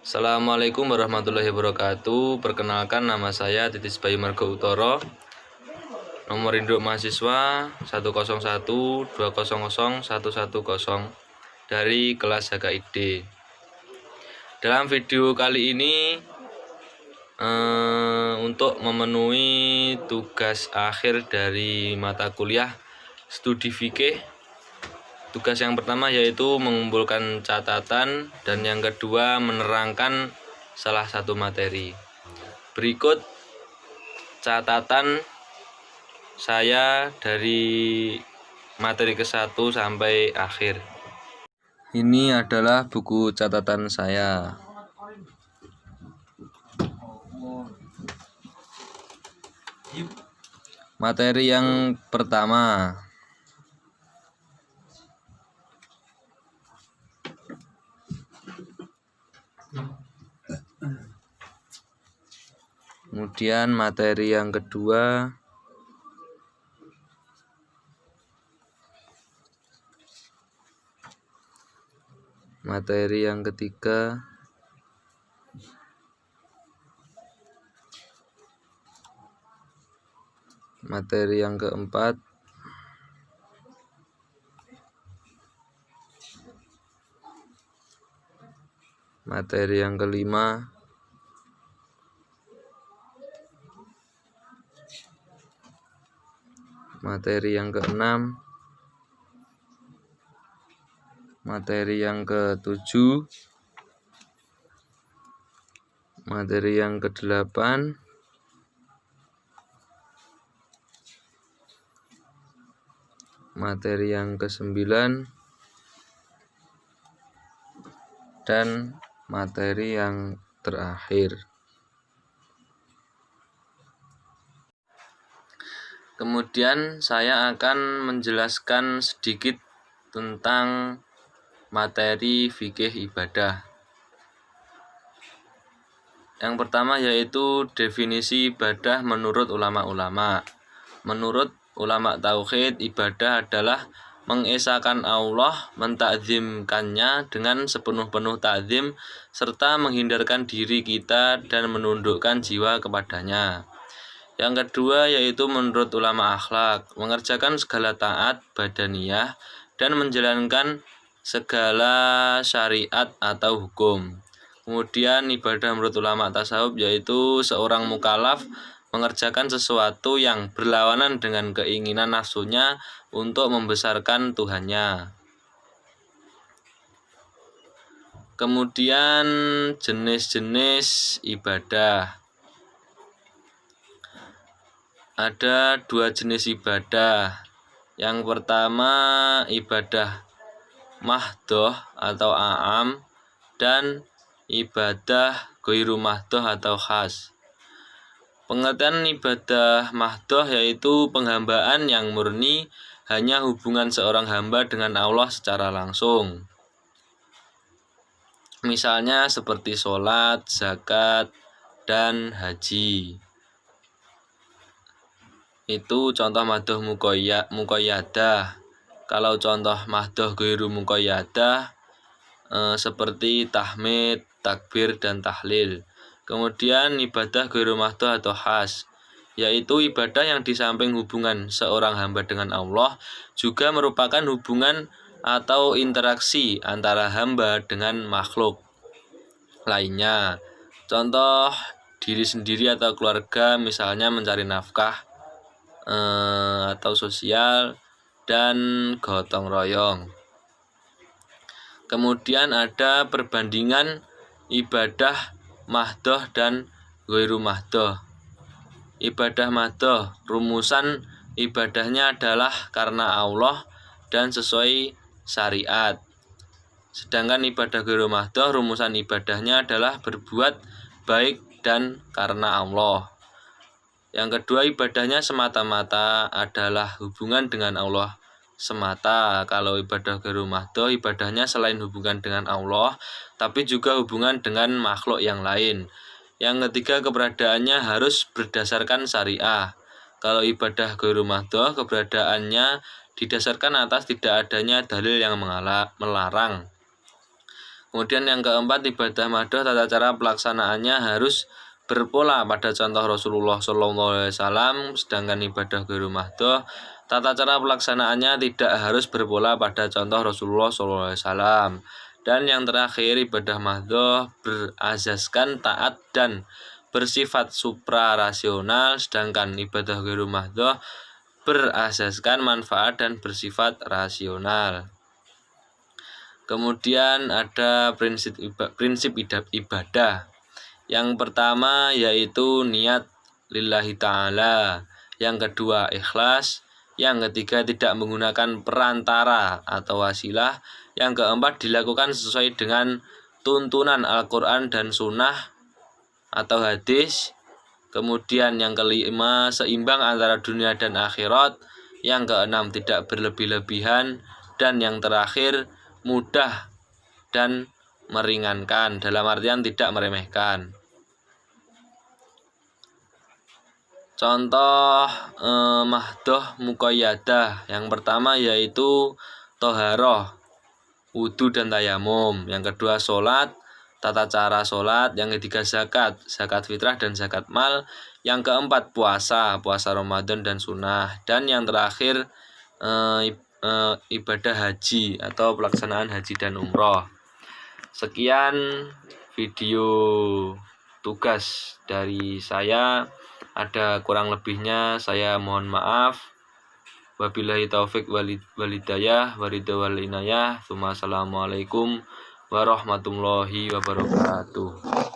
Assalamualaikum warahmatullahi wabarakatuh. Perkenalkan, nama saya Titis Bayu Margo Utoro. Nomor induk mahasiswa 101200110 dari kelas HKID. Dalam video kali ini untuk memenuhi tugas akhir dari mata kuliah studi fikih. Tugas yang pertama yaitu mengumpulkan catatan, dan yang kedua menerangkan salah satu materi. Berikut catatan saya dari materi ke-1 sampai akhir. Ini adalah buku catatan saya. Materi yang pertama, kemudian materi yang kedua, materi yang ketiga, materi yang keempat, materi yang kelima, materi yang keenam, materi yang ke-7, materi yang ke-8, materi yang ke-9, dan materi yang terakhir. Kemudian saya akan menjelaskan sedikit tentang materi fikih ibadah. Yang pertama yaitu definisi ibadah menurut ulama-ulama. Menurut ulama tauhid, ibadah adalah mengesahkan Allah, mentakzimkannya dengan sepenuh-penuh takzim, serta menghindarkan diri kita dan menundukkan jiwa kepadanya. Yang kedua yaitu menurut ulama akhlak, mengerjakan segala taat badaniyah dan menjalankan segala syariat atau hukum. Kemudian ibadah menurut ulama tasawuf yaitu seorang mukallaf mengerjakan sesuatu yang berlawanan dengan keinginan nafsunya untuk membesarkan Tuhannya. Kemudian jenis-jenis ibadah. Ada 2 jenis ibadah. Yang pertama ibadah mahdoh atau a'am, dan ibadah ghairu mahdoh atau khas. Pengertian ibadah mahdoh yaitu penghambaan yang murni, hanya hubungan seorang hamba dengan Allah secara langsung. Misalnya seperti sholat, zakat, dan haji. Itu contoh mahdoh muqayyadah. Kalau contoh mahdoh ghairu muqayyadah seperti tahmid, takbir, dan tahlil. Kemudian ibadah ghairu mahdoh atau khas, yaitu ibadah yang di samping hubungan seorang hamba dengan Allah juga merupakan hubungan atau interaksi antara hamba dengan makhluk lainnya. Contoh diri sendiri atau keluarga, misalnya mencari nafkah atau sosial, dan gotong royong. Kemudian ada perbandingan ibadah mahdoh dan ghairu mahdoh. Ibadah mahdoh, rumusan ibadahnya adalah karena Allah dan sesuai syariat. Sedangkan ibadah ghairu mahdoh, rumusan ibadahnya adalah berbuat baik dan karena Allah. Yang kedua, ibadahnya semata-mata adalah hubungan dengan Allah semata. Kalau ibadah ghairu mahdoh, ibadahnya selain hubungan dengan Allah, tapi juga hubungan dengan makhluk yang lain. Yang ketiga, keberadaannya harus berdasarkan syariah. Kalau ibadah ghairu mahdoh, keberadaannya didasarkan atas tidak adanya dalil yang melarang. Kemudian yang keempat, ibadah mahdoh tata cara pelaksanaannya harus berpola pada contoh Rasulullah SAW, sedangkan ibadah ghairu mahdoh tata cara pelaksanaannya tidak harus berpola pada contoh Rasulullah SAW. Dan yang terakhir, ibadah mahdoh berazaskan taat dan bersifat suprarasional, sedangkan ibadah ghairu mahdoh berasaskan manfaat dan bersifat rasional. Kemudian ada prinsip ibadah. Yang pertama yaitu niat lillahi ta'ala. Yang kedua ikhlas. Yang ketiga tidak menggunakan perantara atau wasilah. Yang keempat dilakukan sesuai dengan tuntunan Al-Quran dan Sunnah atau hadis. Kemudian yang kelima, seimbang antara dunia dan akhirat. Yang keenam, tidak berlebih-lebihan. Dan yang terakhir, mudah dan meringankan, dalam artian tidak meremehkan. Contoh mahdoh muqayyadah. Yang pertama yaitu toharoh, wudu dan tayamum. Yang kedua sholat, tata cara sholat. Yang ketiga zakat fitrah dan zakat mal. Yang keempat puasa Ramadan dan sunnah. Dan yang terakhir ibadah haji atau pelaksanaan haji dan umroh. Sekian video tugas dari saya. Ada kurang lebihnya saya mohon maaf. Wabillahi taufik walhidayah waridha wal inayah. Assalamualaikum warahmatullahi wabarakatuh.